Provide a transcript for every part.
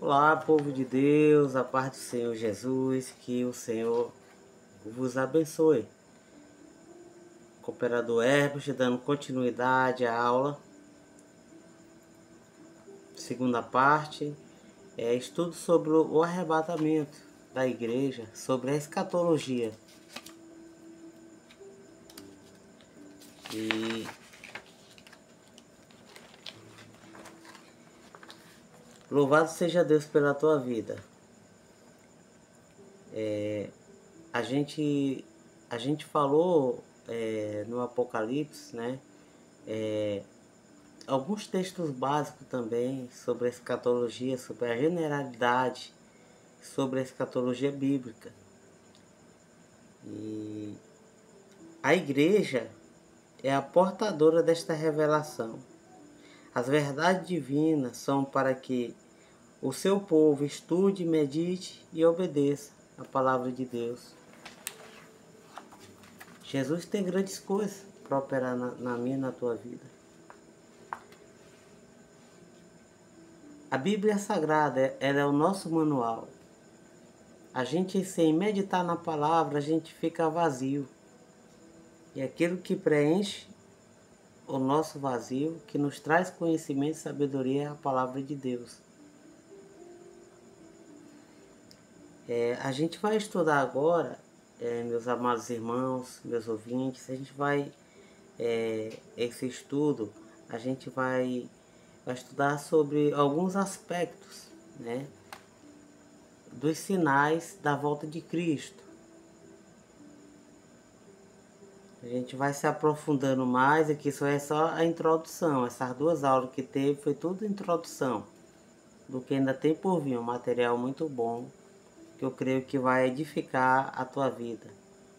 Olá, povo de Deus, a paz do Senhor Jesus, que o Senhor vos abençoe. Cooperador Herbert, dando continuidade à aula. Segunda parte, estudo sobre o arrebatamento da igreja, sobre a escatologia. E louvado seja Deus pela tua vida. A gente falou no Apocalipse, né? Alguns textos básicos também sobre a escatologia, sobre a generalidade, sobre a escatologia bíblica. E a igreja é a portadora desta revelação. As verdades divinas são para que o seu povo estude, medite e obedeça a palavra de Deus. Jesus tem grandes coisas para operar na minha e na tua vida. A Bíblia Sagrada, ela é o nosso manual. A gente, sem meditar na palavra, a gente fica vazio. E aquilo que preenche o nosso vazio, que nos traz conhecimento e sabedoria, é a palavra de Deus. A gente vai estudar agora, meus amados irmãos, meus ouvintes, a gente vai, esse estudo, a gente vai estudar sobre alguns aspectos, né, dos sinais da volta de Cristo. A gente vai se aprofundando mais, aqui isso é só a introdução. Essas duas aulas que teve foi tudo introdução do que ainda tem por vir, um material muito bom, que eu creio que vai edificar a tua vida,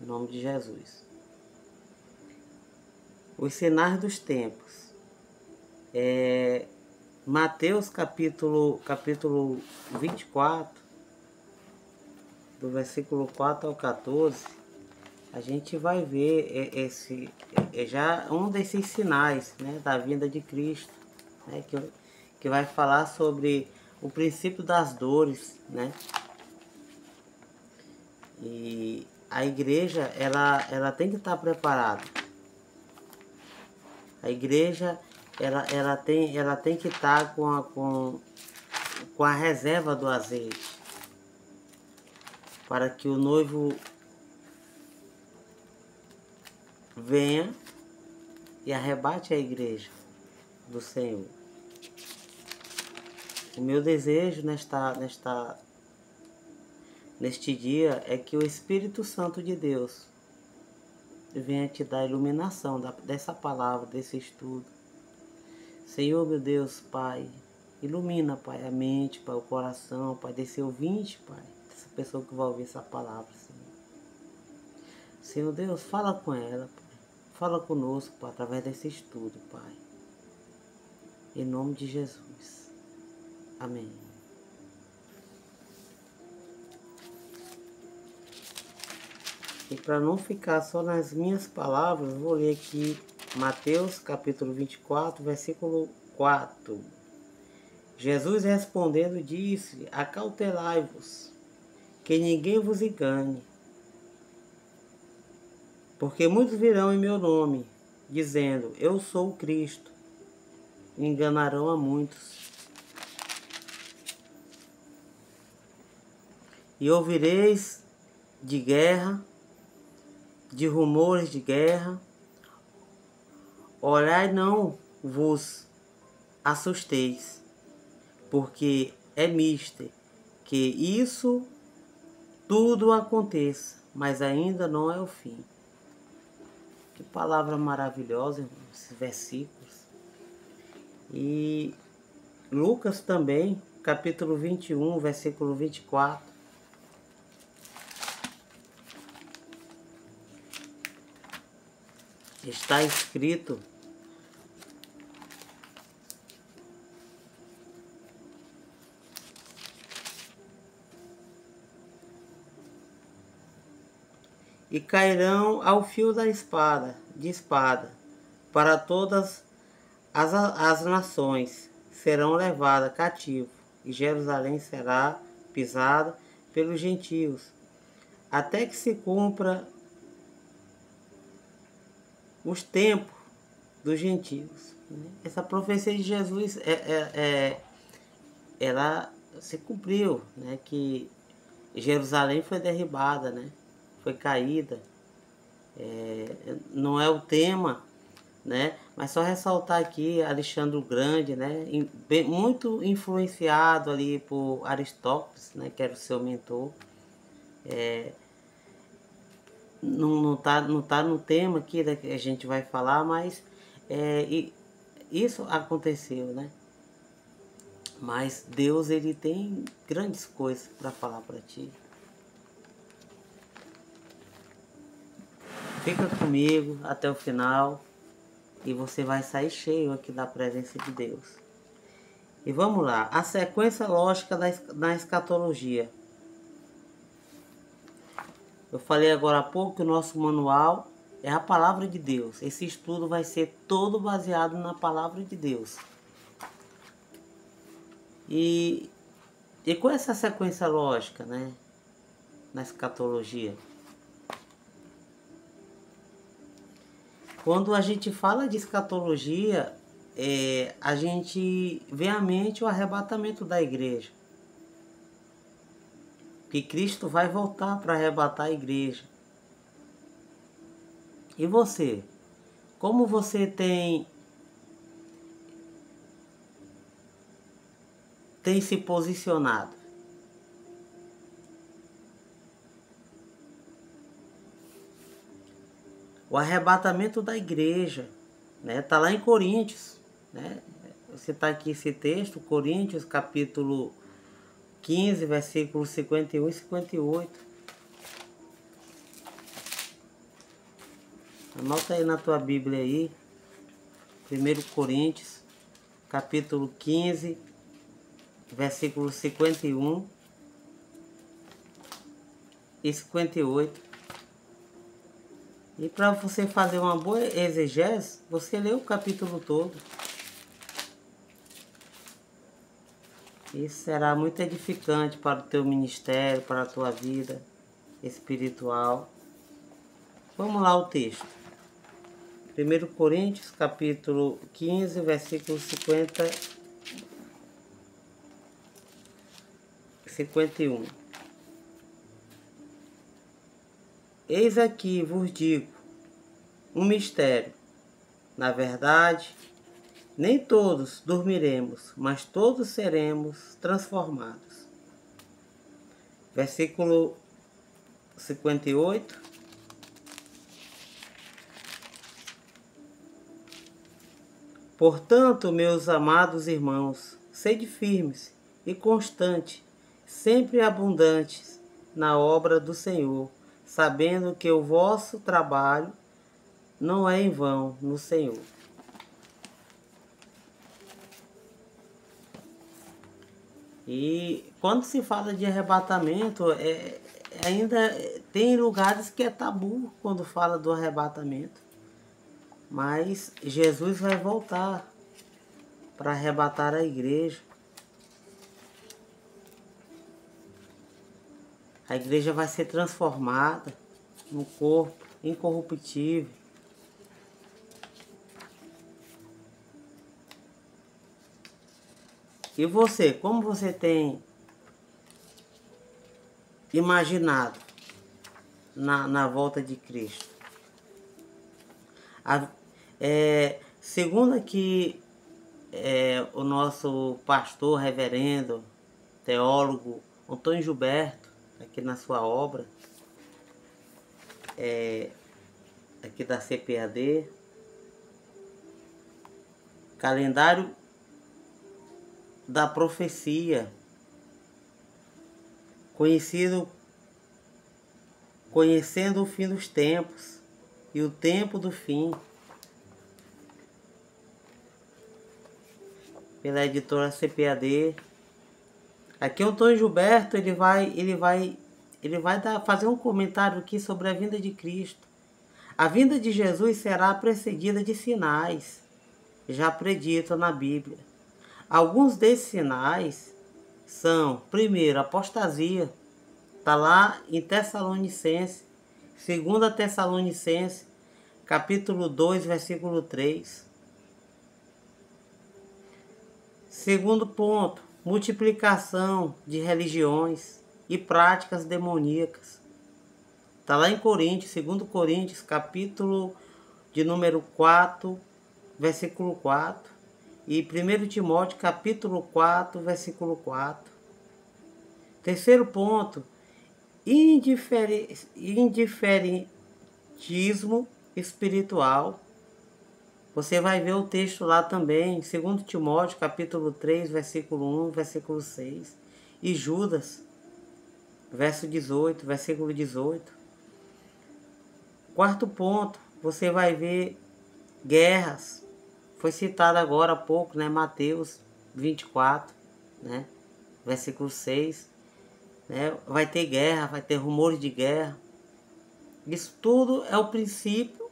em nome de Jesus. Os sinais dos tempos. Mateus capítulo 24, do versículo 4 ao 14, a gente vai ver já um desses sinais, né, da vinda de Cristo, né, que vai falar sobre o princípio das dores, né? E a igreja, ela tem que estar preparada. A igreja, ela tem que estar com a reserva do azeite, para que o noivo venha e arrebate a igreja do Senhor. O meu desejo neste dia é que o Espírito Santo de Deus venha te dar a iluminação dessa palavra, desse estudo. Senhor, meu Deus, Pai, ilumina, Pai, a mente, Pai, o coração, Pai, desse ouvinte, Pai, dessa pessoa que vai ouvir essa palavra, Senhor. Senhor Deus, fala com ela, Pai. Fala conosco, Pai, através desse estudo, Pai. Em nome de Jesus. Amém. E para não ficar só nas minhas palavras, vou ler aqui Mateus capítulo 24, versículo 4. Jesus respondendo disse: acautelai-vos, que ninguém vos engane. Porque muitos virão em meu nome, dizendo, eu sou o Cristo, e enganarão a muitos. E ouvireis de guerra, de rumores de guerra. Olhai, não vos assusteis, porque é mister que isso tudo aconteça, mas ainda não é o fim. Que palavra maravilhosa, irmão, esses versículos. E Lucas também, capítulo 21, versículo 24. Está escrito: e cairão ao fio de espada, para todas as nações serão levadas cativo, e Jerusalém será pisada pelos gentios, até que se cumpra os tempos dos gentios. Essa profecia de Jesus, ela se cumpriu, né? Que Jerusalém foi derribada, né? Foi caída. Não é o tema, né? Mas só ressaltar aqui Alexandre o Grande, né? Muito influenciado ali por Aristóteles, né? Que era o seu mentor. Não tá no tema aqui que a gente vai falar, mas isso aconteceu, né? Mas Deus, ele tem grandes coisas para falar para ti. Fica comigo até o final e você vai sair cheio aqui da presença de Deus. E vamos lá, a sequência lógica da escatologia. Eu falei agora há pouco que o nosso manual é a palavra de Deus. Esse estudo vai ser todo baseado na palavra de Deus. E com essa sequência lógica, né, na escatologia? Quando a gente fala de escatologia, a gente vê à mente o arrebatamento da igreja. Que Cristo vai voltar para arrebatar a igreja. E você? Como você tem se posicionado? O arrebatamento da igreja, né? Tá lá em Coríntios, né? Você tá aqui esse texto, Coríntios, capítulo 15, versículos 51 e 58. Anota aí na tua Bíblia aí, 1 Coríntios, capítulo 15, versículos 51 e 58. E para você fazer uma boa exegese, você lê o capítulo todo. Isso será muito edificante para o teu ministério, para a tua vida espiritual. Vamos lá o texto. 1 Coríntios, capítulo 15, versículo 51. Eis aqui vos digo um mistério. Na verdade, nem todos dormiremos, mas todos seremos transformados. Versículo 58. Portanto, meus amados irmãos, sede firmes e constantes, sempre abundantes na obra do Senhor, sabendo que o vosso trabalho não é em vão no Senhor. E quando se fala de arrebatamento, ainda tem lugares que é tabu quando fala do arrebatamento. Mas Jesus vai voltar para arrebatar a igreja. A igreja vai ser transformada no corpo incorruptível. E você, como você tem imaginado na volta de Cristo? Segundo aqui o nosso pastor, reverendo, teólogo Antônio Gilberto, aqui na sua obra, aqui da CPAD, calendário da profecia, conhecendo o fim dos tempos e o tempo do fim, pela editora CPAD. Aqui o Antônio Gilberto ele vai fazer um comentário aqui sobre a vinda de Cristo. A vinda de Jesus será precedida de sinais já preditos na Bíblia. Alguns desses sinais são, primeiro, apostasia. Está lá em Tessalonicenses, 2 Tessalonicenses, capítulo 2, versículo 3. Segundo ponto, multiplicação de religiões e práticas demoníacas. Está lá em Coríntios, 2 Coríntios, capítulo de número 4, versículo 4. E 1 Timóteo, capítulo 4, versículo 4. Terceiro ponto, indiferentismo espiritual. Você vai ver o texto lá também, 2 Timóteo, capítulo 3, versículo 1, versículo 6. E Judas, verso 18, versículo 18. Quarto ponto, você vai ver guerras. Foi citado agora há pouco, né? Mateus 24, né? Versículo 6. Né? Vai ter guerra, vai ter rumores de guerra. Isso tudo é o princípio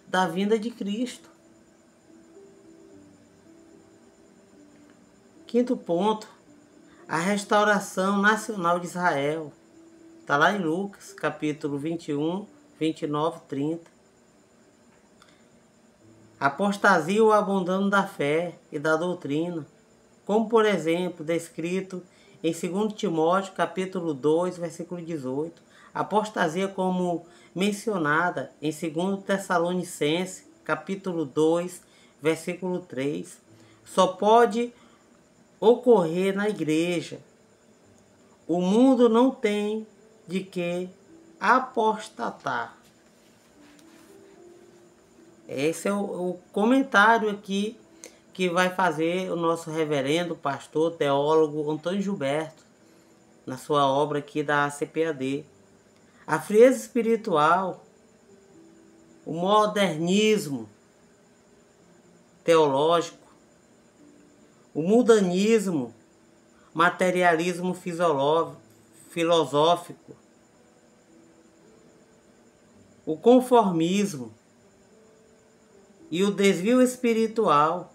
da vinda de Cristo. Quinto ponto, a restauração nacional de Israel. Está lá em Lucas, capítulo 21, 29, 30. Apostasia ou abandono da fé e da doutrina, como por exemplo descrito em 2 Timóteo, capítulo 2, versículo 18. Apostasia como mencionada em 2 Tessalonicenses, capítulo 2, versículo 3. Só pode ocorrer na igreja. O mundo não tem de que apostatar. Esse é o comentário aqui que vai fazer o nosso reverendo, pastor, teólogo Antônio Gilberto, na sua obra aqui da CPAD. A frieza espiritual, o modernismo teológico, o mundanismo, materialismo filosófico, o conformismo e o desvio espiritual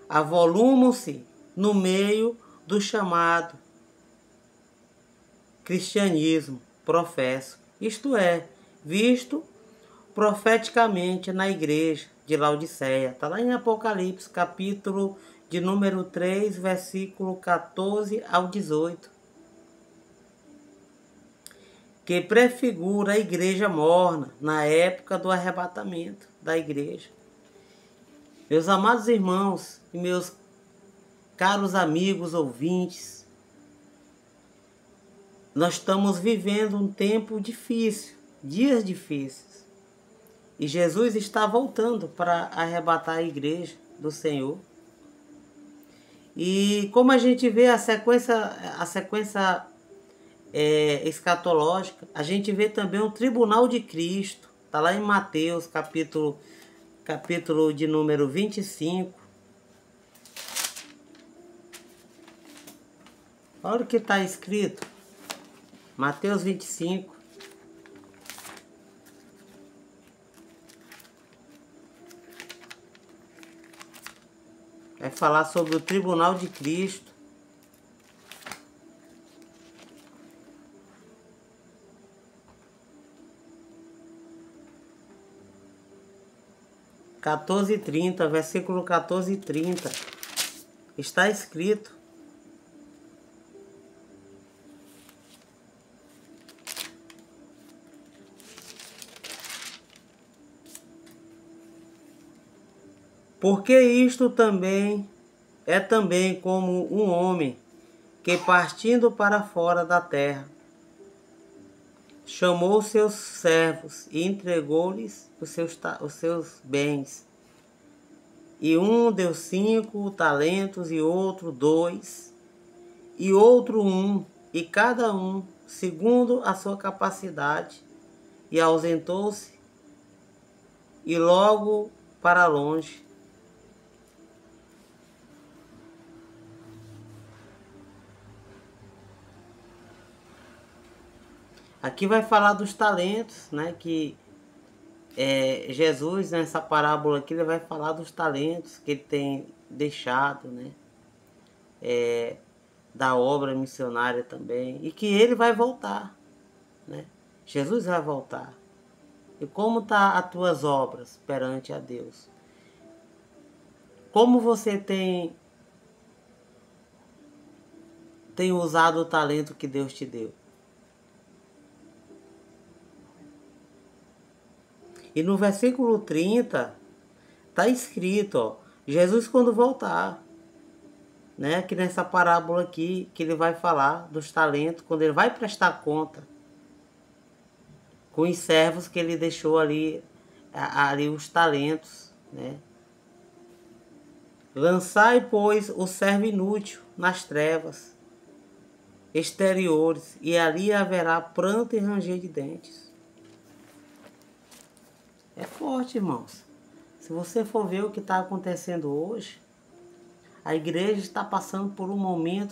avolumam-se no meio do chamado cristianismo professo, isto é, visto profeticamente na igreja de Laodiceia. Está lá em Apocalipse, capítulo de número 3, versículo 14 ao 18. Que prefigura a igreja morna na época do arrebatamento da igreja. Meus amados irmãos e meus caros amigos ouvintes, nós estamos vivendo um tempo difícil, dias difíceis. E Jesus está voltando para arrebatar a igreja do Senhor. E como a gente vê a sequência escatológica, a gente vê também o tribunal de Cristo. Está lá em Mateus, capítulo de número 25. Olha o que está escrito. Mateus 25. Vai falar sobre o tribunal de Cristo. Versículo 14 e 30. Está escrito: porque isto também é também como um homem que, partindo para fora da terra, chamou seus servos e entregou-lhes os seus bens. E um deu 5 talentos, e outro 2, e outro 1, e cada um segundo a sua capacidade, e ausentou-se, e logo para longe. Aqui vai falar dos talentos, né? Que Jesus, nessa parábola aqui, ele vai falar dos talentos que ele tem deixado, né? da obra missionária também, e que ele vai voltar, né? Jesus vai voltar. E como estão as tuas obras perante a Deus? Como você tem usado o talento que Deus te deu? E no versículo 30, está escrito, ó, Jesus quando voltar, né? Que nessa parábola aqui, que ele vai falar dos talentos, quando ele vai prestar conta com os servos que ele deixou ali os talentos, né? Lançai, pois, o servo inútil nas trevas exteriores, e ali haverá pranto e ranger de dentes. É forte, irmãos. Se você for ver o que está acontecendo hoje, a igreja está passando por um momento